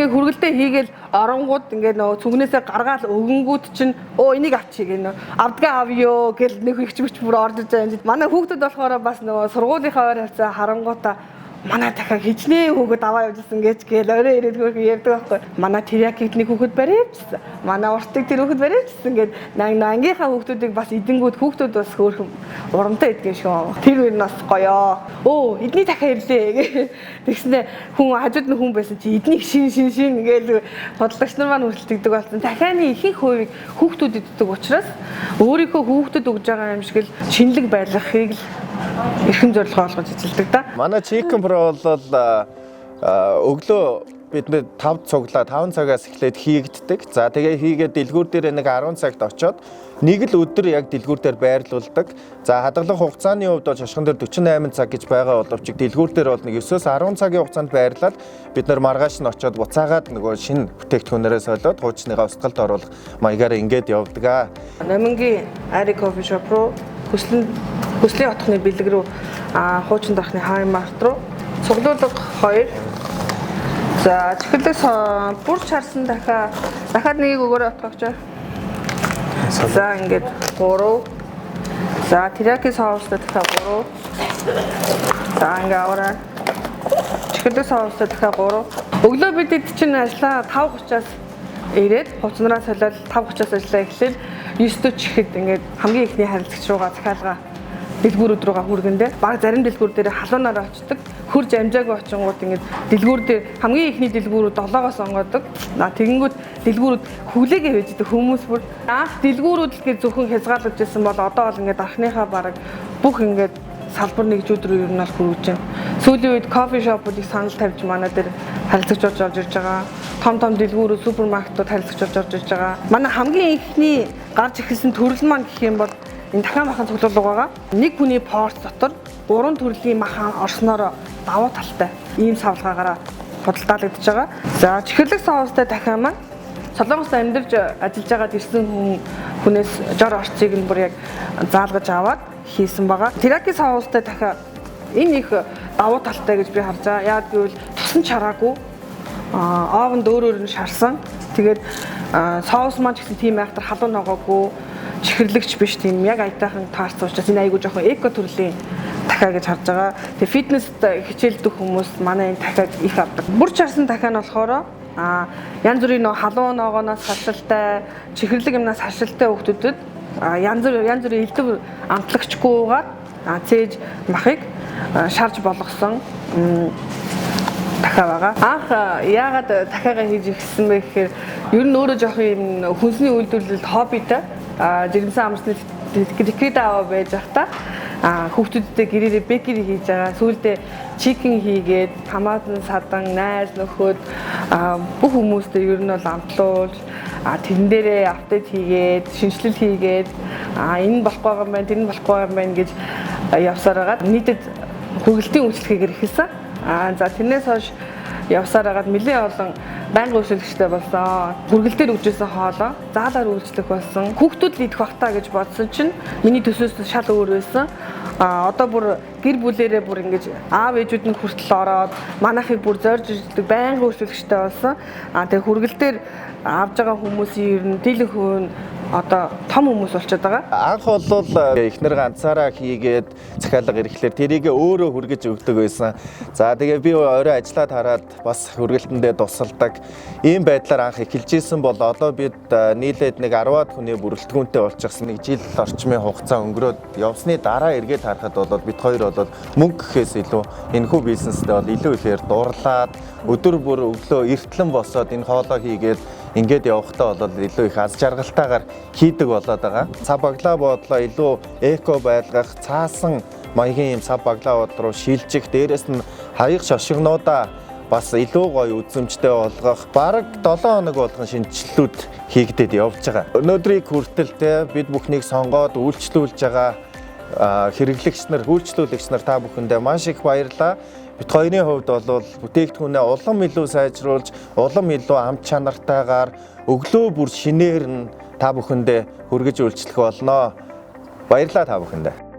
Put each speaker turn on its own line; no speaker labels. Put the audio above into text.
ингээ хүргэлтээ хийгээл оронгууд ингээ нөө цүгнээсээ гаргаад өгөнгүүд чинь энийг авчиг гэнэ. Авдгаа авъё гэл нэг ихч мч бүр орж иж байгаа. Манай хүүхдүүд болохоор бас нөгөө сургуулийнхаа ойр хавцаа харангуудаа манай дахиад хичнээн хүүхэд аваа явжсэн гэж гээл орой ирээд хөрх ярьдаг байхгүй. Манай териякийг нэг хүүхэд барьчихсан. Манай уртыг тэр хүүхэд барьчихсан гэд ангийнхаа хүүхдүүдийг бас эдэнгүүд хүүхдүүд бас хөөрхөн урамтай идэх шүү. Тэр үр нас гоёо. Эдний дахиад ирлээ. Тэгснэ хүн хажууд нь хүн байсан чи эднийг шин гээл бодлогч нар маань хүртэлдэг болсон. Дахианы ихэнх хувийг хүүхдүүд иддэг учраас өөрийнхөө хүүхдэд өгж байгаа юм шиг л шинэлэг байлгахыг л эрхэм зорилгоо олгож эзэлдэг да.
Манай Chicken Pro бол өглөө бид 5 цуглаа 5 цагаас эхлээд хийгддэг. За тэгээ хийгээд дэлгүүр дээр нэг 10 цагт очоод нэг л өдөр яг дэлгүүр дээр байрлуулдаг. За хадгалах хугацааны хувьд бол шашхан дээр 48 цаг гэж байгаа боловч дэлгүүр дээр бол нэг 9-өөс 10 цагийн хугацаанд байрлаад бид нар маргааш нь очоод буцаагаад нөгөө шинэ бүтээгдэхүүнээрээ солиод хуучныгаа устгалд оруулах маягаар ингээд явдаг.
Намангийн Ari Coffee Shop руу хүслийн отхны бэлэг рүү хуучин дарахны хай март руу цуглуулга 2. За чихэрлэг бүр чарсан дахиад нэгийг өгөөрэй отгогч. За ингээд 3. За терияки соустай дахиад 3. За ингээд аваарай. Чихэрлэг соустай дахиад 3. Өглөө бид чинь ажиллаа 5:30-аас ирээд хуцнараа солиод 5:30-аас ажиллаа эхлээл 9:00 чихэд ингээд хамгийн ихний харилцагч руугаа захиалга дэлгүүрүүд рүүгээ хүргэндээ баг зарим дэлгүүр дээр халуунаар очдог. Хурж амжаагүй очингууд ингээд дэлгүүр дээр хамгийн ихний дэлгүүрүүд 7-оос онгодог. Тэгэнгүүт дэлгүүрүүд хүлээгээ байждаг хүмүүс бүр анх дэлгүүрүүд л гээд зөвхөн хязгаарлаж байсан бол одоо бол ингээд анхныхаа бараг бүх ингээд салбар нэгжүүд рүү ер нь бол хүргэж байна. Сүүлийн үед кофе шопуудыг санал тавьж манай дээр харилцагч орж ирж байгаа. Том дэлгүүрүүд, супермаркетууд харилцагч орж ирж байгаа. Манай хамгийн ихний гарч ирсэн төрөл маань гэх юм бол энэ дахиад махан цуглуулга байгаа. Нэг хүний порц дотор 3 төрлийн махан орсноор давуу талтай ийм савлгаагаараа худалдаалагдж байгаа. За чихэрлэг соустай дахиад маань Солонгост амьдарч ажиллаж байгаад ирсэн хүнээс жор орцыг нь бүр яг заалгаж аваад хийсэн байгаа. Терияки соустай дахиад энэ их давуу талтай гэж би харж байгаа. Яг гэвэл тусан чараагүй овонд өөрөөр нь шарсан. Тэгээд соус маань ч гэсэн тийм айхтар халуун ногоогүй чихэрлэгч биш тийм яг аятайхан таарсан учраас энэ айгуу жоохон эко төрлийн дахиа гэж харж байгаа. Тэгээ фитнест хичээлдэх хүмүүс манай энэ дахиаг их авдаг. Бүр чарсан дахиа нь болохоор янз бүрийн халуун ногооноос хашилтай, чихэрлэг юмнаас хашилтай хүмүүстэд янз бүрийн элдв амтлагчгүйгээр цээж махыг шарж болгосон дахиа байгаа. Анх яагаад дахиагаа хийж ирсэн бэ гэхээр ер нь өөрөө жоох юм хүнсний үйлдвэрлэлд хоббитай жирэмсэн амарсны декрет аваа байж байхдаа хүүхдүүдтэй гэрээрээ бекери хийж байгаа. Сүүлдээ чикен хийгээд хамаатан садан найз нөхөд бүх хүмүүстэй ер нь бол амтлуулж тэрэн дээрээ апдейт хийгээд шинжилэл хийгээд энэ болохгүй юм байна, тэр нь болохгүй юм байна гэж явсаар байгаа. Нийтэд хүргэлтийн үйлчлэгээр эхэлсэн. За тэрнээс хойш явсаар хагаад нэлээд олон байнга үйлчлэгчтэй болсон. Хүргэлтээр өгчээсэн хоолоо заалаар үйлчлэх болсон. Хүүхдүүд л идэх бахтаа гэж бодсон чинь миний төсөөс шал өөр байсан. Одоо бүр гэр бүлэрээ бүр ингэж аав ээжүүд нь хүртэл ороод манайхыг бүр зорж ирдэг байнга үйлчлэгчтэй болсон. Тэгээ хүргэлтээр авж байгаа хүмүүсийн ер нь дийлэнх хувь нь одоо том хүмүүс болчиход байгаа.
Анх бол эхнэр ганцаараа хийгээд захиалга ирэхлээр тэрийг өөрөө хүргэж өгдөг байсан. За тэгээ би орой ажиллаад хараад бас хүргэлтэндээ тусалдаг. Ийм байдлаар анх эхэлж исэн бол одоо бид нийлээд нэг 10-аад хүний бүрэлдэхүүнтэй болчихсон нэг жил орчмын хугацаа өнгөрөөд явсны дараа эргээд харахад бол бид хоёр бол мөнгө гэхээс илүү энэхүү бизнестэй бол илүү ихээр дурлаад өдөр бүр өглөө эртлэн босоод энэ хоолоо хийгээд ингээд явахдаа бол илүү их аз жаргалтайгаар хийдэг болоод байгаа. Цав баглаа бодлоо илүү эко байлгах, цаасан маягийн юм цав баглаа бод руу шилжих, дээрэс нь хаяг шошигнуудаа бас илүү гоё үзэмжтэй болгох бараг 7 хоног болгон шинжилэлүүд хийгдээд явж байгаа. Өнөөдрийг хүртэл бид бүхнийг сонгоод үйлчлүүлж байгаа хэрэглэгч нар, үйлчлүүлэгч нар та бүхэндээ маш их баярлалаа. Бид хоёрын хувьд бол бүтээгдэхүүнээ улам илүү сайжруулж, улам илүү амт чанартайгаар өглөө бүр шинээр нь та бүхэндээ хүргэж үйлчлэх болно. Баярлалаа та бүхэндээ.